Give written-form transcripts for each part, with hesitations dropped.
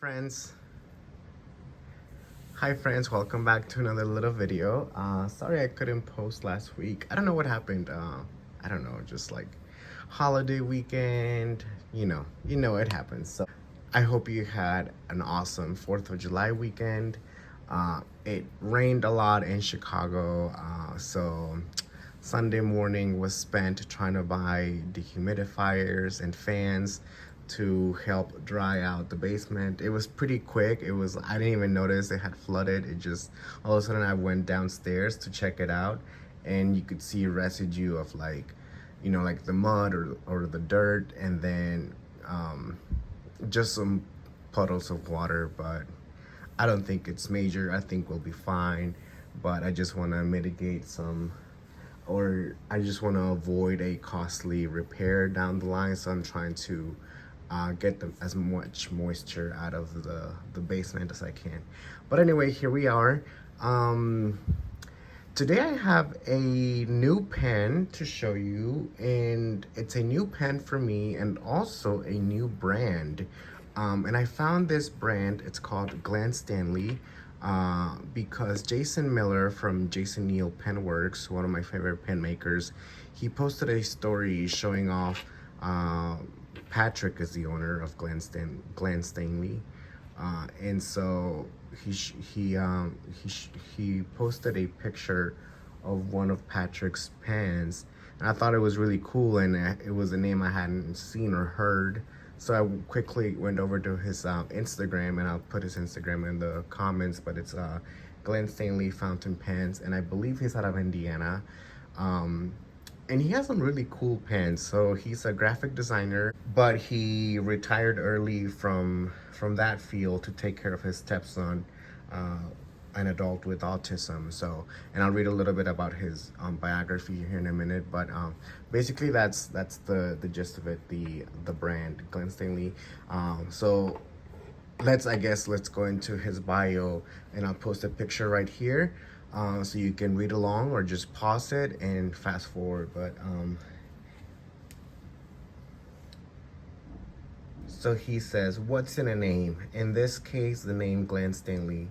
Friends, hi friends, welcome back to another little video. Sorry I couldn't post last week. I don't know what happened. I don't know, just like holiday weekend, you know it happens. So I hope you had an awesome 4th of July weekend. It rained a lot in Chicago, so Sunday morning was spent trying to buy dehumidifiers and fans to help dry out the basement. It was pretty quick. I didn't even notice it had flooded. It just, all of a sudden I went downstairs to check it out, and you could see residue of like the mud or the dirt, and then just some puddles of water. But I don't think it's major. I think we'll be fine. But I just want to mitigate some, or I just want to avoid a costly repair down the line. So I'm trying to get as much moisture out of the basement as I can. But anyway, here we are. Today I have a new pen to show you, and it's a new pen for me and also a new brand. And I found this brand, it's called Stanley, because Jason Miller from Jason Neal Penworks, one of my favorite pen makers, he posted a story showing off. Patrick is the owner of Stanley, and so he posted a picture of one of Patrick's pens, and I thought it was really cool, and it was a name I hadn't seen or heard. So I quickly went over to his Instagram, and I'll put his Instagram in the comments, but it's Stanley Fountain Pens, and I believe he's out of Indiana. And he has some really cool pens. So he's a graphic designer, but he retired early from that field to take care of his stepson, an adult with autism. So, and I'll read a little bit about his biography here in a minute. But basically, that's the gist of it. The brand Glenn Stanley. So let's go into his bio, and I'll post a picture right here. So you can read along or just pause it and fast forward. But so he says, what's in a name? In this case, the name Glenn Stanley.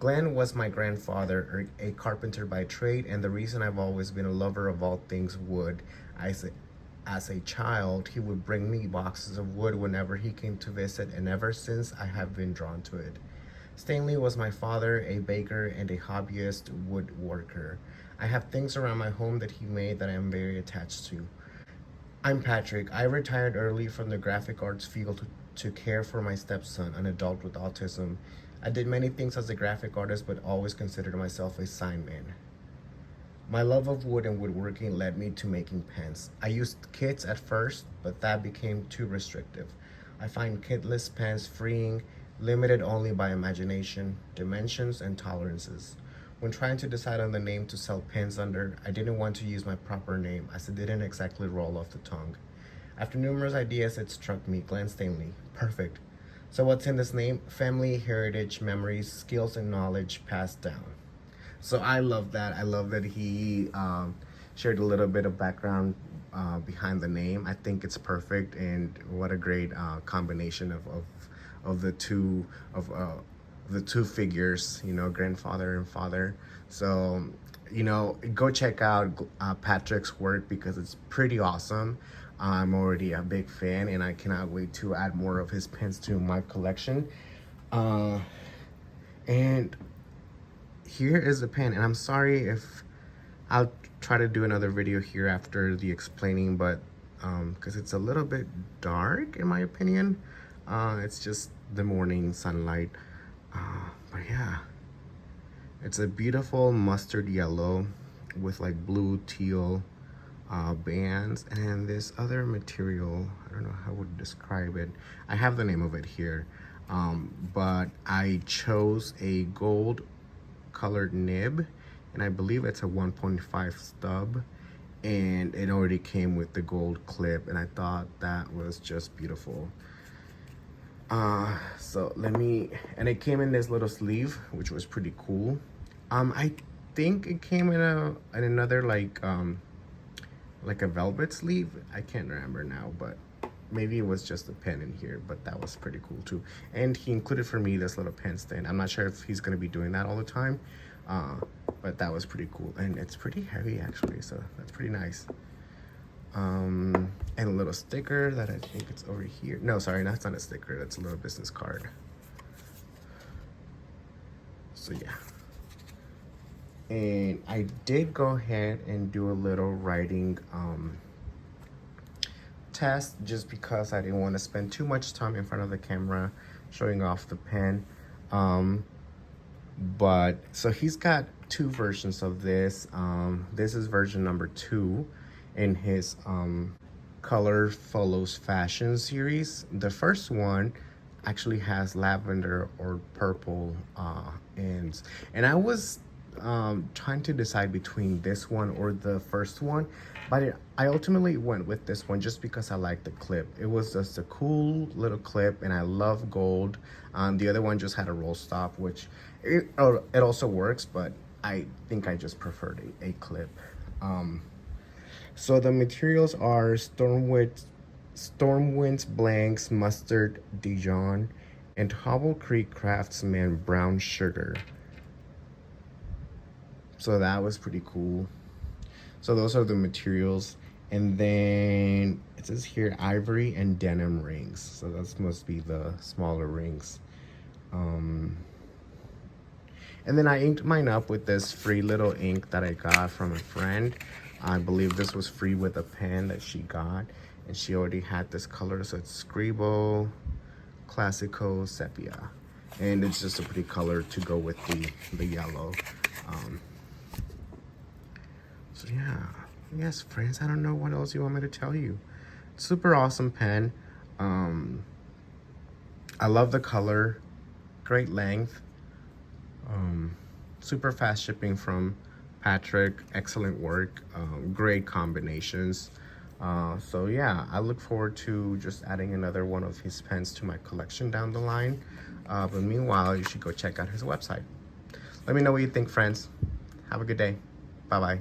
Glenn was my grandfather, a carpenter by trade, and the reason I've always been a lover of all things wood. As a child, he would bring me boxes of wood whenever he came to visit, and ever since I have been drawn to it. Stanley was my father, a baker and a hobbyist woodworker. I have things around my home that he made that I am very attached to. I'm Patrick. I retired early from the graphic arts field to care for my stepson, an adult with autism. I did many things as a graphic artist, but always considered myself a sign man. My love of wood and woodworking led me to making pens. I used kits at first, but that became too restrictive. I find kitless pens freeing, limited only by imagination, dimensions, and tolerances. When trying to decide on the name to sell pens under, I didn't want to use my proper name as it didn't exactly roll off the tongue. After numerous ideas, it struck me, Glenn Stanley. Perfect. So what's in this name? Family, heritage, memories, skills, and knowledge passed down. So I love that. I love that he shared a little bit of background behind the name. I think it's perfect, and what a great combination of the two figures, grandfather and father. So, go check out Patrick's work because it's pretty awesome. I'm already a big fan, and I cannot wait to add more of his pens to my collection. And here is the pen, and I'm sorry if I'll try to do another video here after the explaining, but because it's a little bit dark in my opinion. It's just the morning sunlight. But yeah, it's a beautiful mustard yellow with like blue teal bands, and this other material, I don't know how I would describe it. I have the name of it here, but I chose a gold colored nib, and I believe it's a 1.5 stub, and it already came with the gold clip, and I thought that was just beautiful. So and it came in this little sleeve, which was pretty cool. I think it came in another like a velvet sleeve. I can't remember now, but maybe it was just a pen in here, but that was pretty cool too. And he included for me this little pen stand. I'm not sure if he's going to be doing that all the time, but that was pretty cool. And it's pretty heavy actually, so that's pretty nice. And a little sticker that I think it's over here. No, sorry, that's not a sticker. That's a little business card. So yeah. And I did go ahead and do a little writing test, just because I didn't want to spend too much time in front of the camera showing off the pen. But so he's got two versions of this. This is version number 2 in his Color Follows Fashion series. The first one actually has lavender or purple ends, and I was trying to decide between this one or the first one, but I ultimately went with this one just because I like the clip. It was just a cool little clip, and I love gold. The other one just had a roll stop, which it also works, but I think I just preferred a clip. So the materials are Stormwind's Blanks Mustard Dijon and Hobble Creek Craftsman Brown Sugar. So that was pretty cool. So those are the materials. And then it says here ivory and denim rings. So that must be the smaller rings. And then I inked mine up with this free little ink that I got from a friend. I believe this was free with a pen that she got. And she already had this color. So it's Scribble Classico Sepia. And it's just a pretty color to go with the yellow. So yeah, yes friends, I don't know what else you want me to tell you. Super awesome pen. I love the color, great length, super fast shipping from Patrick, excellent work, great combinations. So yeah, I look forward to just adding another one of his pens to my collection down the line. But meanwhile, you should go check out his website. Let me know what you think, friends. Have a good day. Bye-bye.